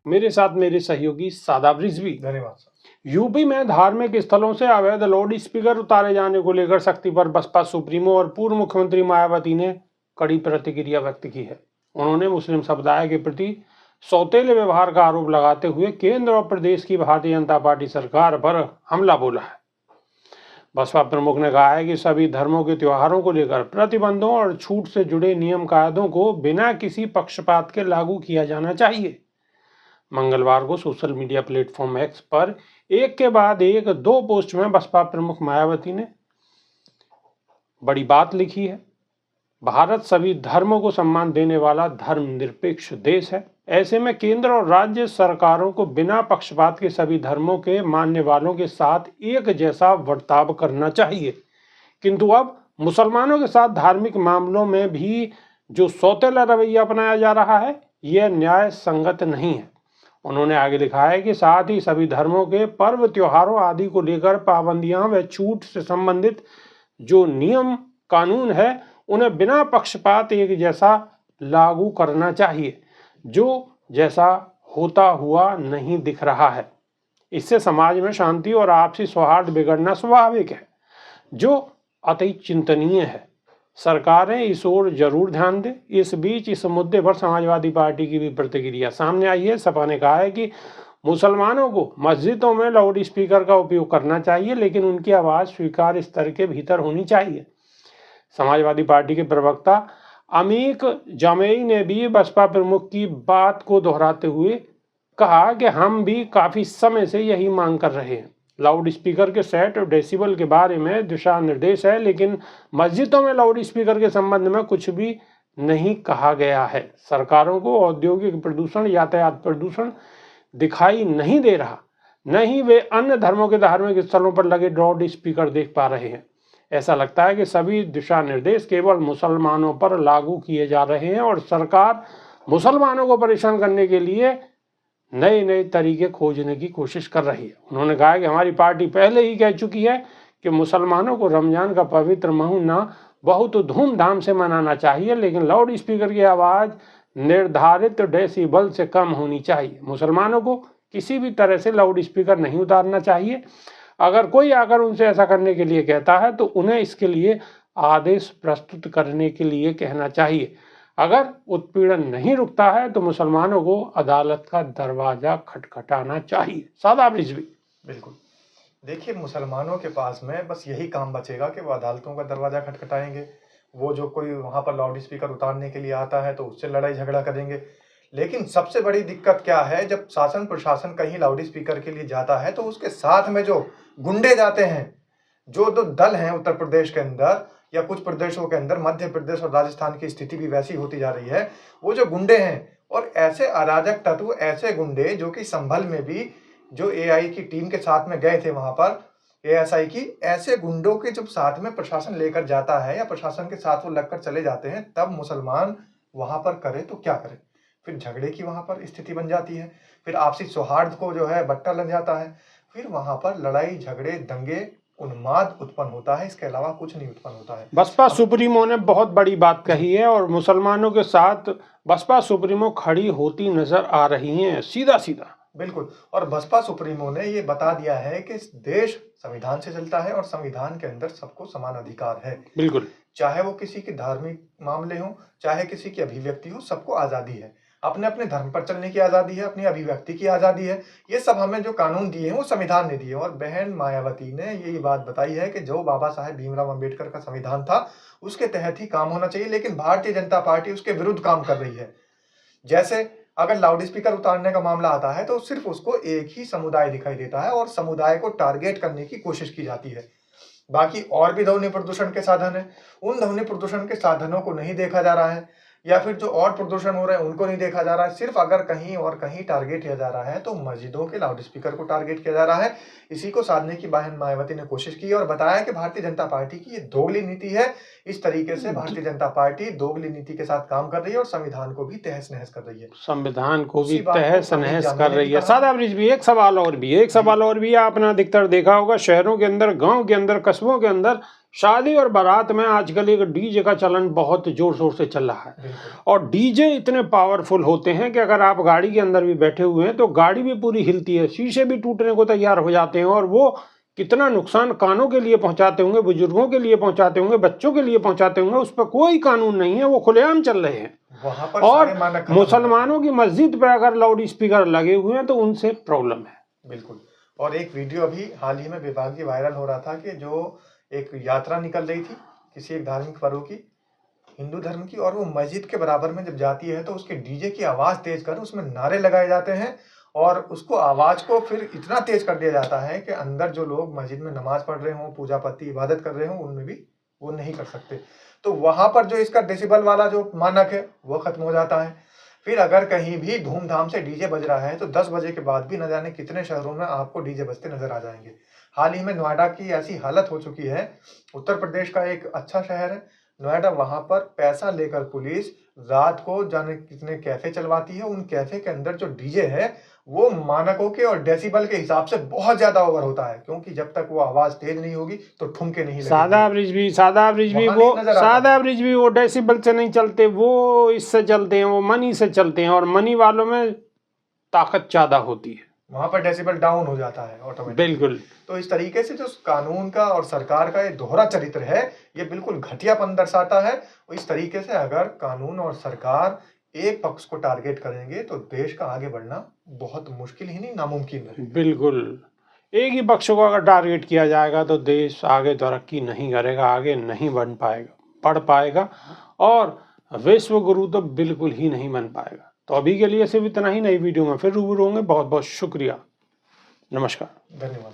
मेरे साथ मेरे सहयोगी सादाब रिजवी। धन्यवाद। यूपी में धार्मिक स्थलों से अवैध लाउड स्पीकर उतारे जाने को लेकर सख्ती पर बसपा सुप्रीमो और पूर्व मुख्यमंत्री मायावती ने कड़ी प्रतिक्रिया व्यक्त की है। उन्होंने मुस्लिम समुदाय के प्रति सौतेले व्यवहार का आरोप लगाते हुए केंद्र और प्रदेश की भारतीय जनता पार्टी सरकार पर हमला बोला है। बसपा प्रमुख ने कहा है कि सभी धर्मों के त्योहारों को लेकर प्रतिबंधों और छूट से जुड़े नियम कायदों को बिना किसी पक्षपात के लागू किया जाना चाहिए। मंगलवार को सोशल मीडिया प्लेटफॉर्म एक्स पर एक के बाद एक 2 पोस्ट में बसपा प्रमुख मायावती ने बड़ी बात लिखी है। भारत सभी धर्मों को सम्मान देने वाला धर्मनिरपेक्ष देश है। ऐसे में केंद्र और राज्य सरकारों को बिना पक्षपात के सभी धर्मों के मानने वालों के साथ एक जैसा बर्ताव करना चाहिए, किंतु अब मुसलमानों के साथ धार्मिक मामलों में भी जो सौतेला रवैया अपनाया जा रहा है, यह न्याय संगत नहीं है। उन्होंने आगे लिखा है कि साथ ही सभी धर्मों के पर्व त्योहारों आदि को लेकर पाबंदियां व छूट से संबंधित जो नियम कानून है, उन्हें बिना पक्षपात एक जैसा लागू करना चाहिए, जो जैसा होता हुआ नहीं दिख रहा है। इससे समाज में शांति और आपसी सौहार्द बिगड़ना स्वाभाविक है, जो अति चिंतनीय है। सरकारें इस ओर जरूर ध्यान दें। इस बीच इस मुद्दे पर समाजवादी पार्टी की भी प्रतिक्रिया सामने आई है। सपा ने कहा है कि मुसलमानों को मस्जिदों में लाउड स्पीकर का उपयोग करना चाहिए, लेकिन उनकी आवाज़ स्वीकार्य स्तर के भीतर होनी चाहिए। समाजवादी पार्टी के प्रवक्ता अमीक जामेई ने भी बसपा प्रमुख की बात को दोहराते हुए कहा कि हम भी काफ़ी समय से यही मांग कर रहे हैं। लाउड स्पीकर के सेट और डेसिबल के बारे में दिशा निर्देश है, लेकिन मस्जिदों में लाउड स्पीकर के संबंध में कुछ भी नहीं कहा गया है। सरकारों को औद्योगिक प्रदूषण, यातायात प्रदूषण दिखाई नहीं दे रहा, न ही वे अन्य धर्मों के धार्मिक स्थलों पर लगे लाउड स्पीकर देख पा रहे हैं। ऐसा लगता है कि सभी दिशा निर्देश केवल मुसलमानों पर लागू किए जा रहे हैं और सरकार मुसलमानों को परेशान करने के लिए नए नए तरीके खोजने की कोशिश कर रही है। उन्होंने कहा कि हमारी पार्टी पहले ही कह चुकी है कि मुसलमानों को रमजान का पवित्र महीना बहुत धूमधाम से मनाना चाहिए, लेकिन लाउड स्पीकर की आवाज़ निर्धारित डेसिबल से कम होनी चाहिए। मुसलमानों को किसी भी तरह से लाउड स्पीकर नहीं उतारना चाहिए। अगर कोई आकर उनसे ऐसा करने के लिए कहता है तो उन्हें इसके लिए आदेश प्रस्तुत करने के लिए कहना चाहिए। अगर उत्पीड़न नहीं रुकता है तो मुसलमानों को अदालत का दरवाजा खटखटाना चाहिए। सादाब रिजवी। बिल्कुल, देखिए, मुसलमानों के पास में बस यही काम बचेगा कि वो अदालतों का दरवाजा खटखटाएंगे। वो जो कोई वहाँ पर लाउड स्पीकर उतारने के लिए आता है तो उससे लड़ाई झगड़ा करेंगे। लेकिन सबसे बड़ी दिक्कत क्या है, जब शासन प्रशासन कहीं लाउड स्पीकर के लिए जाता है तो उसके साथ में जो गुंडे जाते हैं, जो दो दल हैं उत्तर प्रदेश के अंदर या कुछ प्रदेशों के अंदर, मध्य प्रदेश और राजस्थान की स्थिति भी वैसी होती जा रही है, वो जो गुंडे हैं और ऐसे अराजक तत्व, ऐसे गुंडे जो कि संभल में भी जो एआई की टीम के साथ में गए थे वहां पर, एएसआई की, ऐसे गुंडों के जब साथ में प्रशासन लेकर जाता है या प्रशासन के साथ वो लगकर चले जाते हैं, तब मुसलमान वहां पर करे तो क्या करे, फिर झगड़े की वहां पर स्थिति बन जाती है, फिर आपसी सौहार्द को जो है बट्टा लग जाता है, फिर वहां पर लड़ाई झगड़े दंगे उन्माद उत्पन्न होता है। इसके अलावा कुछ नहीं उत्पन्न होता है। बसपा सुप्रीमो ने बहुत बड़ी बात कही है और मुसलमानों के साथ बसपा सुप्रीमो खड़ी होती नजर आ रही हैं, सीधा सीधा। बिल्कुल, और बसपा सुप्रीमो ने ये बता दिया है कि देश संविधान से चलता है और संविधान के अंदर सबको समान अधिकार है। बिल्कुल, चाहे वो किसी के धार्मिक मामले हो, चाहे किसी की अभिव्यक्ति हो, सबको आजादी है। अपने अपने धर्म पर चलने की आजादी है, अपनी अभिव्यक्ति की आजादी है। ये सब हमें जो कानून दिए हैं वो संविधान ने दिए। और बहन मायावती ने यही बात बताई है कि जो बाबा साहेब भीमराव अंबेडकर का संविधान था उसके तहत ही काम होना चाहिए, लेकिन भारतीय जनता पार्टी उसके विरुद्ध काम कर रही है। जैसे अगर लाउड स्पीकर उतारने का मामला आता है तो सिर्फ उसको एक ही समुदाय दिखाई देता है और समुदाय को टारगेट करने की कोशिश की जाती है। बाकी और भी ध्वनि प्रदूषण के साधन है, उन ध्वनि प्रदूषण के साधनों को नहीं देखा जा रहा है, या फिर जो और प्रदूषण हो रहे हैं उनको नहीं देखा जा रहा है। सिर्फ अगर कहीं और कहीं टारगेट किया जा रहा है तो मस्जिदों के लाउड स्पीकर को टारगेट किया जा रहा है। इसी को साधने की बहन मायावती ने कोशिश की और बताया कि भारतीय जनता पार्टी की ये दोगली नीति है। इस तरीके से भारतीय जनता पार्टी दोगली नीति के साथ काम कर रही है और संविधान को भी तहस नहस कर रही है। संविधान को भी तहस नहस कर रही है। सादाब रिजवी, एक सवाल और भी आपने अधिकतर देखा होगा, शहरों के अंदर, गाँव के अंदर, कस्बों के अंदर शादी और बारात में आजकल एक डीजे का चलन बहुत जोर शोर से चल रहा है। बिल्कुल और डीजे इतने पावरफुल होते हैं कि अगर आप गाड़ी के अंदर भी बैठे हुए हैं तो गाड़ी भी पूरी हिलती है, शीशे भी टूटने को तैयार हो जाते हैं। और वो कितना नुकसान कानों के लिए पहुंचाते होंगे, बुजुर्गों के लिए पहुंचाते होंगे, बच्चों के लिए पहुंचाते होंगे, उस पर कोई कानून नहीं है, वो खुलेआम चल रहे हैं। वहां पर और सारे मानक खत्म हो जाते मुसलमानों की मस्जिद पे अगर लाउड स्पीकर लगे हुए हैं तो उनसे प्रॉब्लम है। हैं। बिल्कुल। और एक वीडियो अभी हाल ही में विभागीय वायरल हो रहा था कि जो एक यात्रा निकल रही थी किसी एक धार्मिक पर्व की, हिंदू धर्म की, और वो मस्जिद के बराबर में जब जाती है तो उसके डीजे की आवाज तेज कर उसमें नारे लगाए जाते हैं और उसको आवाज को फिर इतना तेज कर दिया जाता है कि अंदर जो लोग मस्जिद में नमाज पढ़ रहे हों, पूजा पाती इबादत कर रहे हों, उनमें भी वो नहीं कर सकते। तो वहां पर जो इसका डेसिबल वाला जो मानक है वो खत्म हो जाता है। फिर अगर कहीं भी धूमधाम से डीजे बज रहा है तो 10 बजे के बाद भी न जाने कितने शहरों में आपको डीजे बजते नजर आ जाएंगे। हाल ही में नोएडा की ऐसी हालत हो चुकी है, उत्तर प्रदेश का एक अच्छा शहर है नोएडा, वहां पर पैसा लेकर पुलिस रात को जाने कितने कैफे चलवाती है। उन कैफे के अंदर जो डीजे है वो मानकों के और डेसिबल के हिसाब से बहुत ज्यादा ओवर होता है, क्योंकि जब तक वो आवाज तेज नहीं होगी तो ठुमके नहीं लगेंगे। सादा ब्रिज भी वहाँ नहीं वो नजर आता सादा है। ब्रिज भी वो डेसिबल से नहीं चलते, वो इससे चलते हैं, वो मनी से चलते हैं। और मनी वालों में ताकत ज्यादा होती है। वहां पर डेसिबल डाउन हो जाता है ऑटोमेटिक। बिल्कुल तो इस तरीके से जो कानून का और सरकार का ये दोहरा चरित्र है ये बिल्कुल घटियापन दर्शाता है। और इस तरीके से अगर कानून और सरकार एक पक्ष को टारगेट करेंगे तो देश का आगे बढ़ना बहुत मुश्किल ही नहीं नामुमकिन है। बिल्कुल, एक ही पक्ष को अगर टारगेट किया जाएगा तो देश आगे तरक्की नहीं करेगा, आगे नहीं बढ़ पाएगा और विश्व गुरु तो बिल्कुल ही नहीं बन पाएगा। तो अभी के लिए सिर्फ इतना ही। नई वीडियो में फिर रूबरू होंगे। बहुत बहुत शुक्रिया। नमस्कार। धन्यवाद।